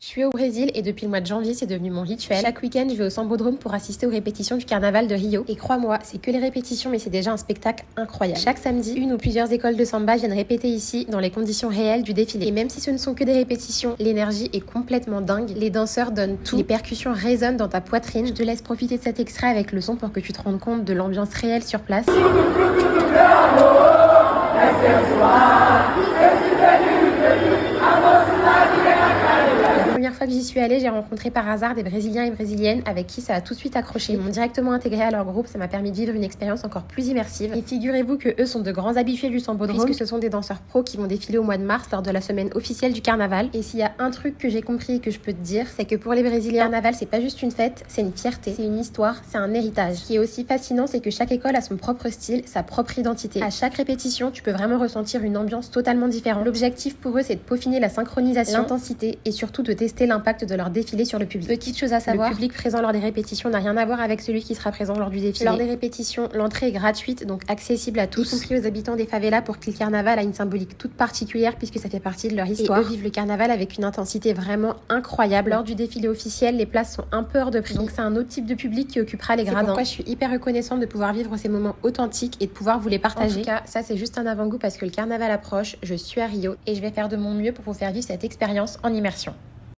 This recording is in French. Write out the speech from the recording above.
Je suis au Brésil et depuis le mois de janvier, c'est devenu mon rituel. Chaque week-end, je vais au Sambodrome pour assister aux répétitions du carnaval de Rio. Et crois-moi, c'est que les répétitions, mais c'est déjà un spectacle incroyable. Chaque samedi, une ou plusieurs écoles de samba viennent répéter ici dans les conditions réelles du défilé. Et même si ce ne sont que des répétitions, l'énergie est complètement dingue. Les danseurs donnent tout, les percussions résonnent dans ta poitrine. Je te laisse profiter de cet extrait avec le son pour que tu te rendes compte de l'ambiance réelle sur place. La première fois que j'y suis allée, j'ai rencontré par hasard des Brésiliens et Brésiliennes avec qui ça a tout de suite accroché. Ils m'ont directement intégré à leur groupe, ça m'a permis de vivre une expérience encore plus immersive. Et figurez-vous que eux sont de grands habitués du Sambodrome, puisque ce sont des danseurs pros qui vont défiler au mois de mars lors de la semaine officielle du carnaval. Et s'il y a un truc que j'ai compris et que je peux te dire, c'est que pour les Brésiliens, le carnaval c'est pas juste une fête, c'est une fierté, c'est une histoire, c'est un héritage. Ce qui est aussi fascinant, c'est que chaque école a son propre style, sa propre identité. À chaque répétition, tu peux vraiment ressentir une ambiance totalement différente. L'objectif pour eux, c'est de peaufiner la synchronisation, l'intensité et surtout de tester l'impact de leur défilé sur le public. Petite chose à savoir, le public présent lors des répétitions n'a rien à voir avec celui qui sera présent lors du défilé. Lors des répétitions, l'entrée est gratuite, donc accessible à tous, y compris aux habitants des favelas, pour qui le carnaval a une symbolique toute particulière puisque ça fait partie de leur histoire. Et eux vivent le carnaval avec une intensité vraiment incroyable. Lors du défilé officiel, les places sont un peu hors de prix, donc c'est un autre type de public qui occupera les gradins. C'est pourquoi je suis hyper reconnaissante de pouvoir vivre ces moments authentiques et de pouvoir vous les partager. En tout cas, ça c'est juste un avant-goût parce que le carnaval approche, je suis à Rio et je vais faire de mon mieux pour vous faire vivre cette expérience en immersion.